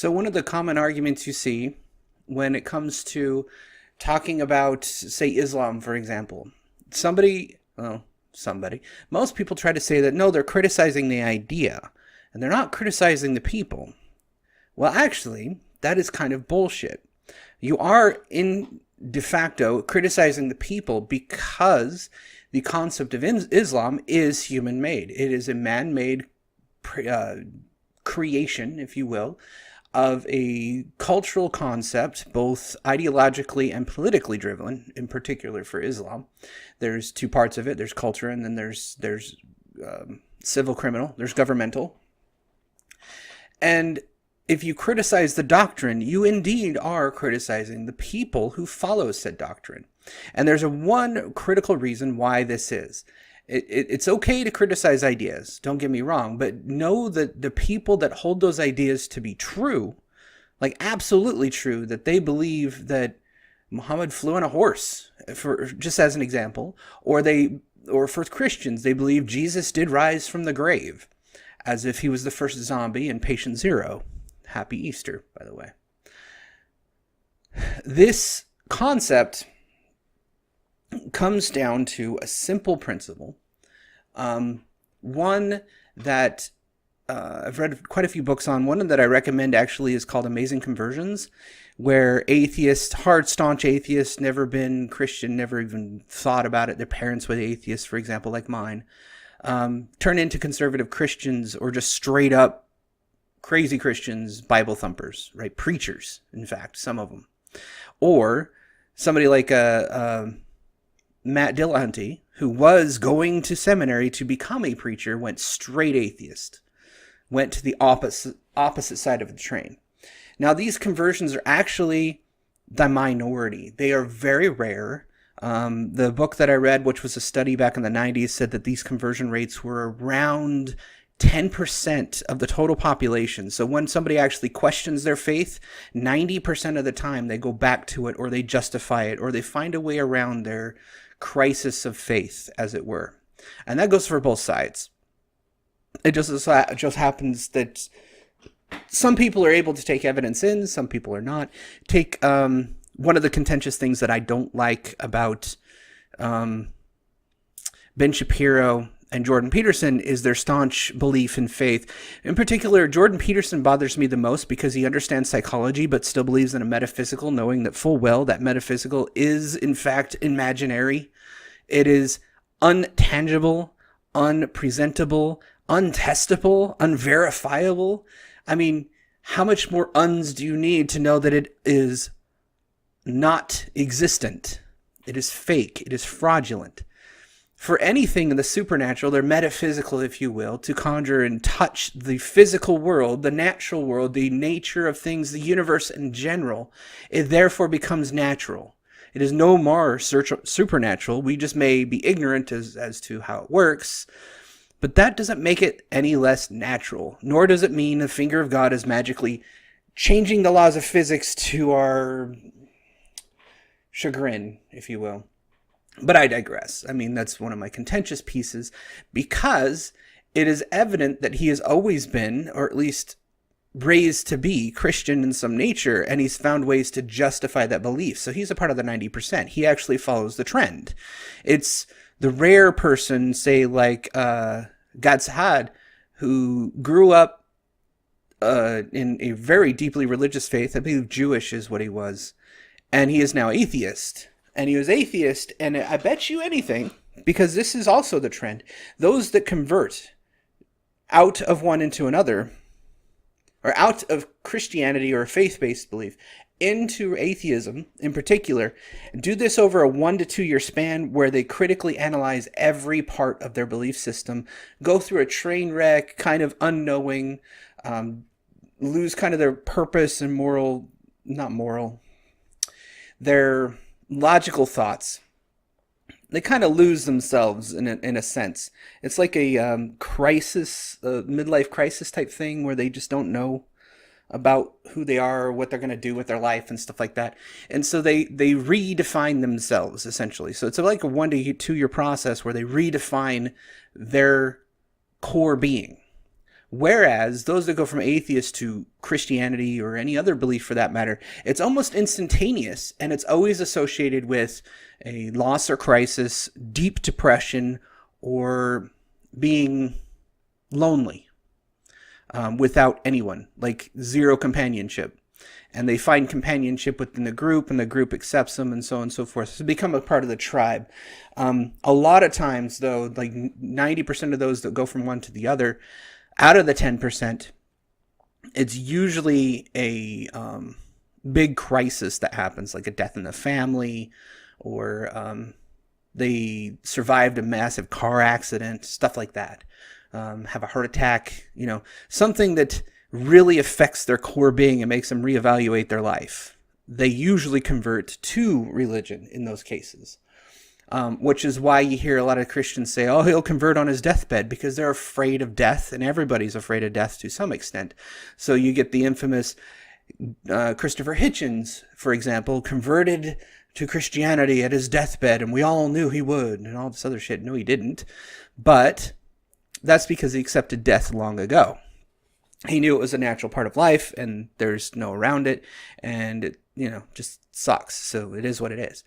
So one of the common arguments you see when it comes to talking about, say, Islam, for example, most people try to say that no, they're criticizing the idea and they're not criticizing the people. Well, actually, that is kind of bullshit. You are in de facto criticizing the people because the concept of Islam is human made. It is a man made creation, if you will, of a cultural concept, both ideologically and politically driven, in particular for Islam. There's two parts of it. There's culture, and then there's civil criminal. There's governmental. And if you criticize the doctrine, you indeed are criticizing the people who follow said doctrine. And there's one critical reason why this is. It's okay to criticize ideas, don't get me wrong, but know that the people that hold those ideas to be true, like absolutely true, that they believe that Muhammad flew on a horse, for just as an example, or for Christians, they believe Jesus did rise from the grave, as if he was the first zombie in Patient Zero. Happy Easter, by the way. This concept comes down to a simple principle. One that I've read quite a few books on. One that I recommend actually is called Amazing Conversions, where atheists, hard, staunch atheists, never been Christian, never even thought about it. Their parents were atheists, for example, like mine, turn into conservative Christians or just straight up crazy Christians, Bible thumpers, right? Preachers, in fact, some of them. Or somebody like Matt Dillahunty, who was going to seminary to become a preacher, went straight atheist, went to the opposite side of the train. Now, these conversions are actually the minority. They are very rare. The book that I read, which was a study back in the 90s, said that these conversion rates were around 10% of the total population. So when somebody actually questions their faith, 90% of the time they go back to it, or they justify it, or they find a way around their crisis of faith, as it were. And that goes for both sides. It just happens that some people are able to take evidence in, some people are not. Take one of the contentious things that I don't like about Ben Shapiro and Jordan Peterson is their staunch belief in faith. In particular, Jordan Peterson bothers me the most because he understands psychology but still believes in a metaphysical, knowing that full well that metaphysical is in fact imaginary. It is untangible, unpresentable, untestable, unverifiable. I mean, how much more uns do you need to know that it is not existent? It is fake. It is fraudulent. For anything in the supernatural, or metaphysical, if you will, to conjure and touch the physical world, the natural world, the nature of things, the universe in general, it therefore becomes natural. It is no more supernatural. We just may be ignorant as to how it works, but that doesn't make it any less natural, nor does it mean the finger of God is magically changing the laws of physics to our chagrin, if you will. But I digress. I mean, that's one of my contentious pieces because it is evident that he has always been, or at least raised to be, Christian in some nature, and he's found ways to justify that belief. So he's a part of the 90%. He actually follows the trend. It's the rare person, say like Gad Saad, who grew up in a very deeply religious faith. I believe Jewish is what he was. And he is now atheist. And he was atheist, and I bet you anything, because this is also the trend, those that convert out of one into another, or out of Christianity or faith-based belief into atheism in particular, do this over a 1 to 2 year span where they critically analyze every part of their belief system, go through a train wreck, kind of unknowing, lose kind of their purpose and their logical thoughts. They kind of lose themselves in a sense. It's like a crisis, a midlife crisis type thing where they just don't know about who they are, or what they're going to do with their life and stuff like that. And so they redefine themselves, essentially. So it's like a 1 to 2 year process where they redefine their core being. Whereas those that go from atheist to Christianity or any other belief for that matter, it's almost instantaneous, and it's always associated with a loss or crisis, deep depression, or being lonely without anyone, like zero companionship. And they find companionship within the group, and the group accepts them, and so on and so forth. So become a part of the tribe. A lot of times, though, like 90% of those that go from one to the other, out of the 10%, it's usually a big crisis that happens, like a death in the family, or they survived a massive car accident, stuff like that. Have a heart attack, something that really affects their core being and makes them reevaluate their life. They usually convert to religion in those cases. Which is why you hear a lot of Christians say, oh, he'll convert on his deathbed, because they're afraid of death, and everybody's afraid of death to some extent. So you get the infamous Christopher Hitchens, for example, converted to Christianity at his deathbed, and we all knew he would, and all this other shit. No, he didn't. But that's because he accepted death long ago. He knew it was a natural part of life, and there's no around it, and it, just sucks. So it is what it is.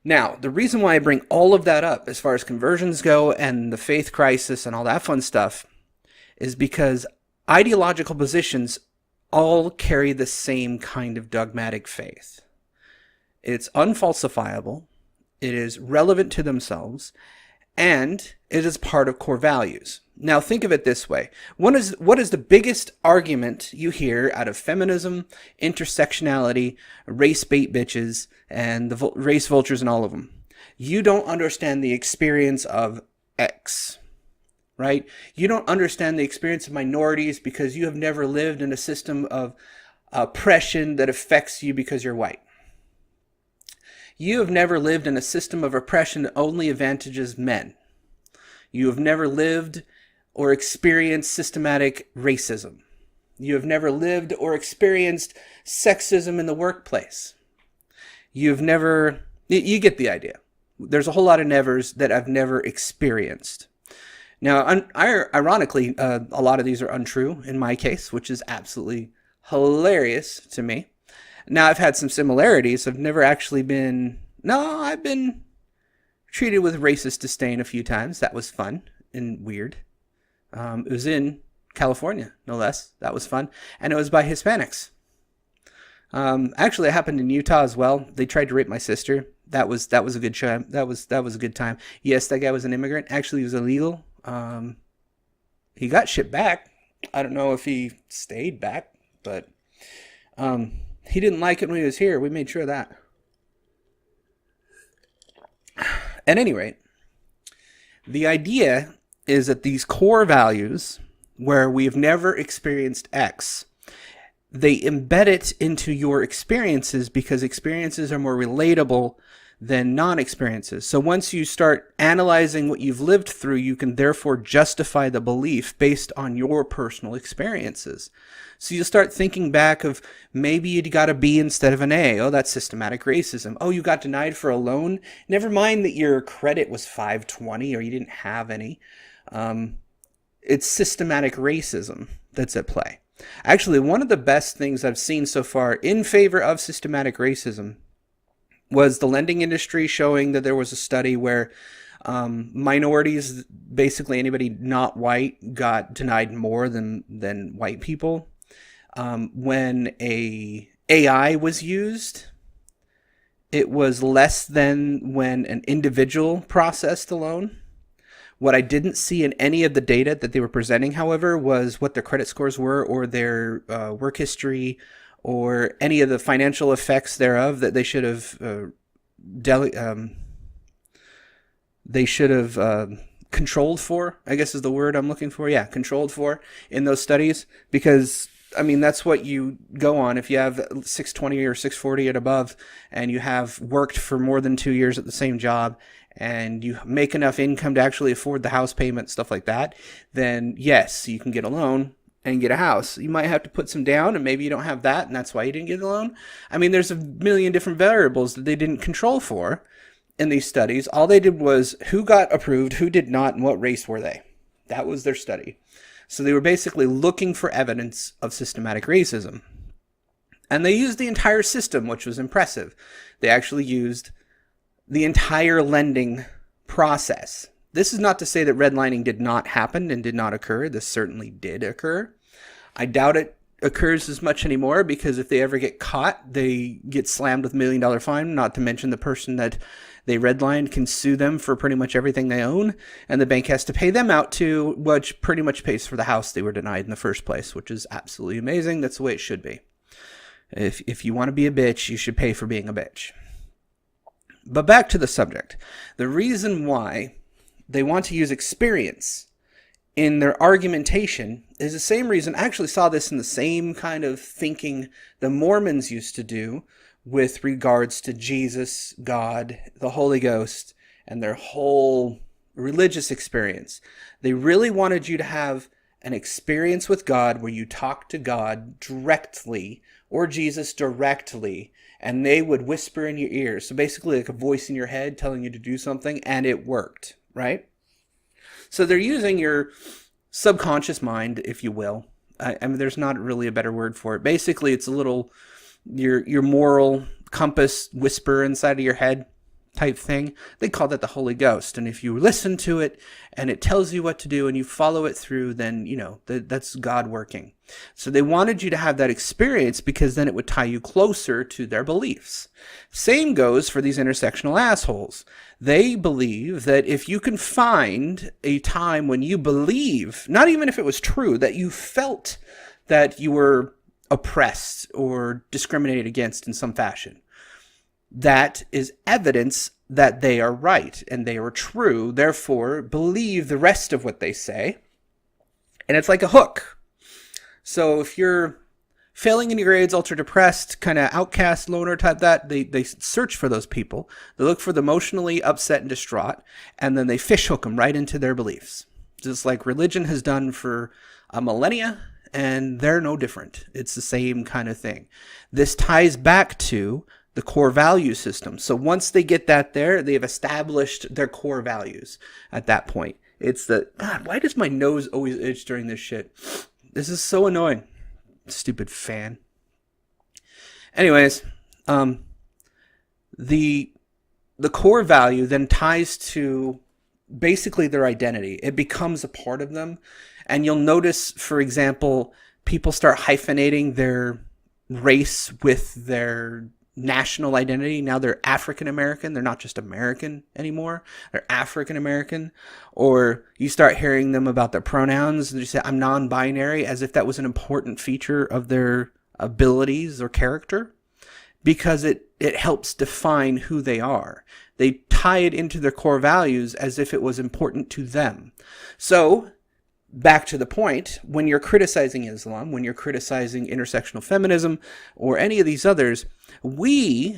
Now, the reason why I bring all of that up as far as conversions go and the faith crisis and all that fun stuff is because ideological positions all carry the same kind of dogmatic faith. It's unfalsifiable, it is relevant to themselves, and it is part of core values. Now, think of it this way. What is the biggest argument you hear out of feminism, intersectionality, race bait bitches, and the race vultures and all of them? You don't understand the experience of X, right? You don't understand the experience of minorities because you have never lived in a system of oppression that affects you because you're white. You have never lived in a system of oppression that only advantages men. You have never lived or experienced systematic racism. You have never lived or experienced sexism in the workplace. You get the idea. There's a whole lot of nevers that I've never experienced. Now, ironically, a lot of these are untrue in my case, which is absolutely hilarious to me. Now, I've had some similarities. I've been treated with racist disdain a few times. That was fun and weird. It was in California, no less. That was fun. And it was by Hispanics. Actually, it happened in Utah as well. They tried to rape my sister. That was a good time. That was a good time. Yes, that guy was an immigrant. Actually, he was illegal. He got shipped back. I don't know if he stayed back, but he didn't like it when he was here. We made sure of that. At any rate, the idea is that these core values, where we've never experienced X, they embed it into your experiences because experiences are more relatable than non-experiences. So once you start analyzing what you've lived through, you can therefore justify the belief based on your personal experiences. So you'll start thinking back of maybe you got a B instead of an A. Oh, that's systematic racism. Oh, you got denied for a loan. Never mind that your credit was 520 or you didn't have any. It's systematic racism that's at play. Actually, one of the best things I've seen so far in favor of systematic racism was the lending industry showing that there was a study where minorities, basically anybody not white, got denied more than white people. When a AI was used, it was less than when an individual processed a loan. What I didn't see in any of the data that they were presenting, however, was what their credit scores were or their work history or any of the financial effects thereof that they should have controlled for, I guess is the word I'm looking for. Yeah, controlled for in those studies, because I mean, that's what you go on if you have 620 or 640 and above and you have worked for more than 2 years at the same job and you make enough income to actually afford the house payment, stuff like that, then yes, you can get a loan and get a house. You might have to put some down and maybe you don't have that and that's why you didn't get the loan. I mean, there's a million different variables that they didn't control for in these studies. All they did was who got approved, who did not, and what race were they. That was their study. So they were basically looking for evidence of systematic racism. And they used the entire system, which was impressive. They actually used the entire lending process. This is not to say that redlining did not happen and did not occur. This certainly did occur. I doubt it occurs as much anymore, because if they ever get caught, they get slammed with $1 million fine, not to mention the person that they redlined can sue them for pretty much everything they own, and the bank has to pay them out too, which pretty much pays for the house they were denied in the first place, which is absolutely amazing. That's the way it should be. If you want to be a bitch, you should pay for being a bitch. But back to the subject. The reason why they want to use experience in their argumentation is the same reason. I actually saw this in the same kind of thinking the Mormons used to do with regards to Jesus, God, the Holy Ghost, and their whole religious experience. They really wanted you to have an experience with God where you talk to God directly, or Jesus directly, and they would whisper in your ear. So basically like a voice in your head telling you to do something, and it worked, right? So they're using your subconscious mind, if you will. I mean, there's not really a better word for it. Basically, it's a little, your moral compass whisper inside of your head type thing. They call that the Holy Ghost. And if you listen to it and it tells you what to do and you follow it through, then, you know, that's God working. So they wanted you to have that experience because then it would tie you closer to their beliefs. Same goes for these intersectional assholes. They believe that if you can find a time when you believe, not even if it was true, that you felt that you were oppressed or discriminated against in some fashion, that is evidence that they are right and they are true. Therefore, believe the rest of what they say. And it's like a hook. So if you're failing in your grades, ultra depressed, kind of outcast, loner type, that they search for those people. They look for the emotionally upset and distraught, and then they fishhook them right into their beliefs. Just like religion has done for a millennia, and they're no different. It's the same kind of thing. This ties back to the core value system. So once they get that there, they've established their core values at that point. It's the, God, why does my nose always itch during this shit? This is so annoying. Stupid fan. Anyways, the core value then ties to basically their identity. It becomes a part of them. And you'll notice, for example, people start hyphenating their race with their national identity. Now they're African American. They're not just American anymore. They're African American. Or you start hearing them about their pronouns and you say, I'm non-binary, as if that was an important feature of their abilities or character, because it helps define who they are. They tie it into their core values as if it was important to them. So back to the point, when you're criticizing Islam, when you're criticizing intersectional feminism or any of these others, we,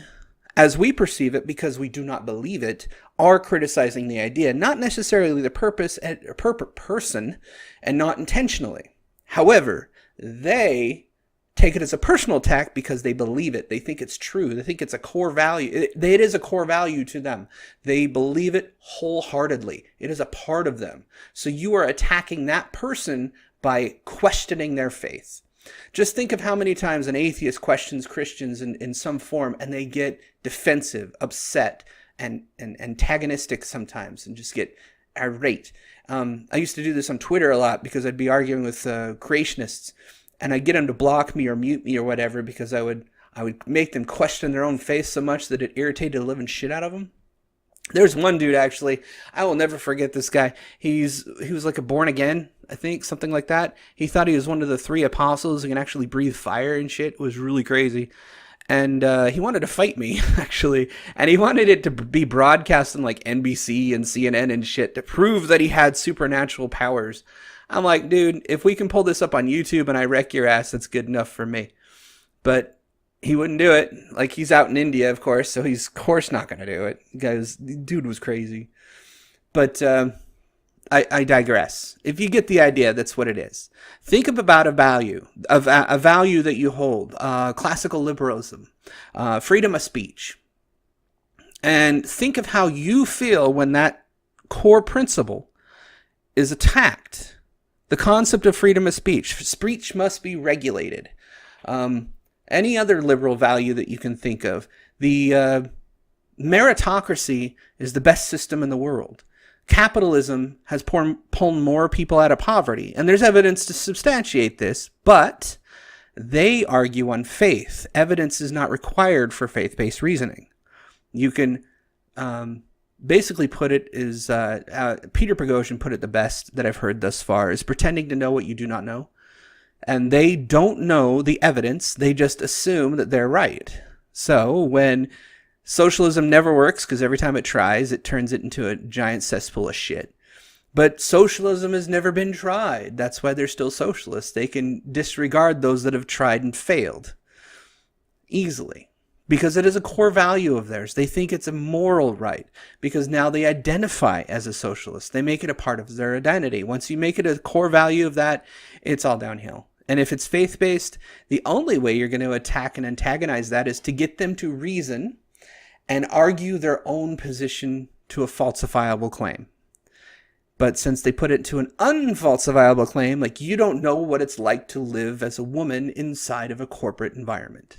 as we perceive it, because we do not believe it, are criticizing the idea, not necessarily the person, and not intentionally. However, they take it as a personal attack because they believe it. They think it's true. They think it's a core value. It is a core value to them. They believe it wholeheartedly. It is a part of them. So you are attacking that person by questioning their faith. Just think of how many times an atheist questions Christians in some form, and they get defensive, upset, and antagonistic sometimes, and just get irate. I used to do this on Twitter a lot because I'd be arguing with creationists, and I'd get them to block me or mute me or whatever because I would make them question their own faith so much that it irritated the living shit out of them. There's one dude, actually, I will never forget this guy. He was like a born again, I think, something like that. He thought he was one of the 3 apostles who can actually breathe fire and shit. It was really crazy. And he wanted to fight me, actually. And he wanted it to be broadcast on like NBC and CNN and shit to prove that he had supernatural powers. I'm like, dude, if we can pull this up on YouTube and I wreck your ass, that's good enough for me. But he wouldn't do it. Like, he's out in India, of course, so he's, of course, not going to do it. Because the dude was crazy. But I digress. If you get the idea, that's what it is. Think about a value that you hold. Classical liberalism, freedom of speech. And think of how you feel when that core principle is attacked. The concept of freedom of speech. Speech must be regulated. Any other liberal value that you can think of. The meritocracy is the best system in the world. Capitalism has pulled more people out of poverty, and there's evidence to substantiate this, but they argue on faith. Evidence is not required for faith-based reasoning. You can basically put it is, Peter Prigozhin put it the best that I've heard thus far, is pretending to know what you do not know. And they don't know the evidence, they just assume that they're right. So when socialism never works, because every time it tries, it turns it into a giant cesspool of shit. But socialism has never been tried. That's why they're still socialists. They can disregard those that have tried and failed easily, because it is a core value of theirs. They think it's a moral right, because now they identify as a socialist. They make it a part of their identity. Once you make it a core value of that, it's all downhill. And if it's faith-based, the only way you're going to attack and antagonize that is to get them to reason and argue their own position to a falsifiable claim. But since they put it to an unfalsifiable claim, like you don't know what it's like to live as a woman inside of a corporate environment.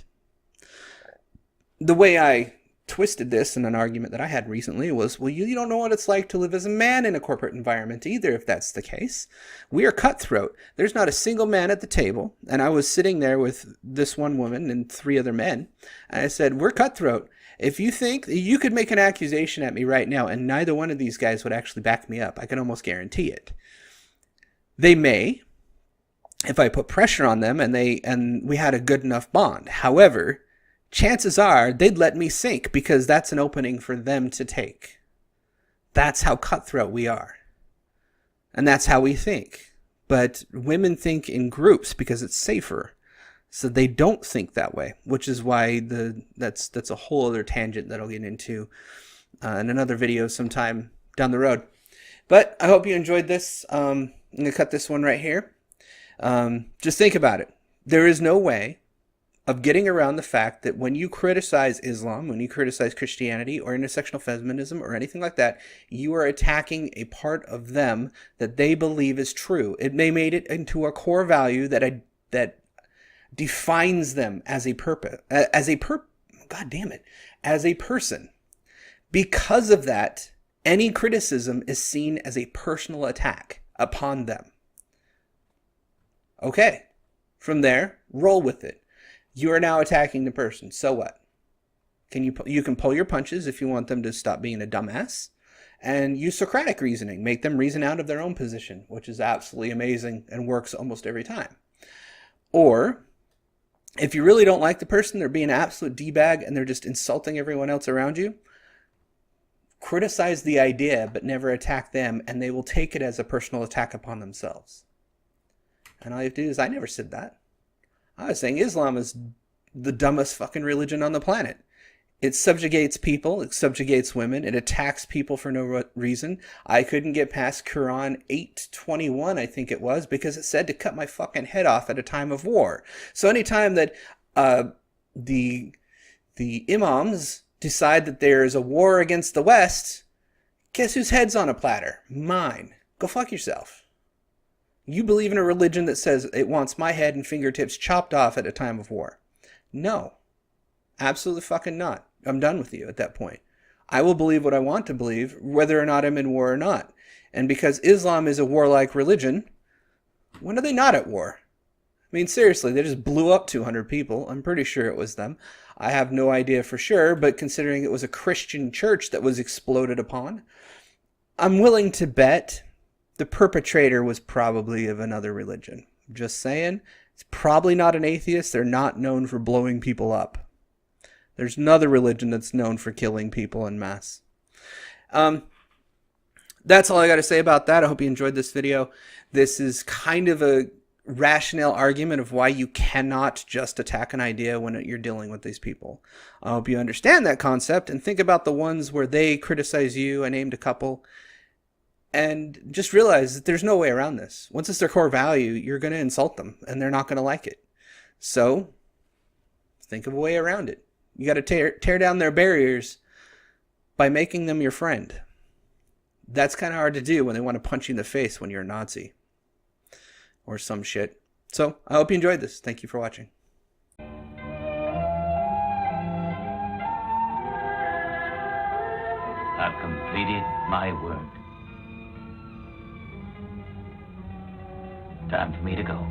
The way I twisted this in an argument that I had recently was, well, you don't know what it's like to live as a man in a corporate environment either, if that's the case. We are cutthroat. There's not a single man at the table. And I was sitting there with this one woman and 3 other men. And I said, we're cutthroat. If you think you could make an accusation at me right now and neither one of these guys would actually back me up, I can almost guarantee it. They may, if I put pressure on them and we had a good enough bond. However, chances are they'd let me sink because that's an opening for them to take. That's how cutthroat we are. And that's how we think. But women think in groups because it's safer. So they don't think that way, which is why that's a whole other tangent that I'll get into in another video sometime down the road. But I hope you enjoyed this. I'm going to cut this one right here. Just think about it. There is no way of getting around the fact that when you criticize Islam, when you criticize Christianity or intersectional feminism or anything like that, you are attacking a part of them that they believe is true. It may made it into a core value that defines them as a person. Because of that, any criticism is seen as a personal attack upon them. Okay, from there, roll with it. You are now attacking the person. So what? You can pull your punches if you want them to stop being a dumbass, and use Socratic reasoning. Make them reason out of their own position, which is absolutely amazing and works almost every time. Or if you really don't like the person, they're being an absolute D-bag and they're just insulting everyone else around you, criticize the idea but never attack them, and they will take it as a personal attack upon themselves. And all you have to do is, I never said that. I was saying Islam is the dumbest fucking religion on the planet. It subjugates people, it subjugates women, it attacks people for no reason. I couldn't get past Quran 8:21, I think it was, because it said to cut my fucking head off at a time of war. So anytime that the imams decide that there is a war against the West, guess whose head's on a platter? Mine. Go fuck yourself. You believe in a religion that says it wants my head and fingertips chopped off at a time of war. No. Absolutely fucking not. I'm done with you at that point. I will believe what I want to believe, whether or not I'm in war or not. And because Islam is a warlike religion, when are they not at war? I mean, seriously, they just blew up 200 people. I'm pretty sure it was them. I have no idea for sure, but considering it was a Christian church that was exploded upon, I'm willing to bet the perpetrator was probably of another religion. Just saying. It's probably not an atheist. They're not known for blowing people up. There's another religion that's known for killing people en masse. That's all I got to say about that. I hope you enjoyed this video. This is kind of a rationale argument of why you cannot just attack an idea when you're dealing with these people. I hope you understand that concept and think about the ones where they criticize you. I named a couple. And just realize that there's no way around this. Once it's their core value, you're going to insult them and they're not going to like it. So think of a way around it. You got to tear down their barriers by making them your friend. That's kind of hard to do when they want to punch you in the face when you're a Nazi. or some shit. So I hope you enjoyed this. Thank you for watching. I've completed my work. Time for me to go.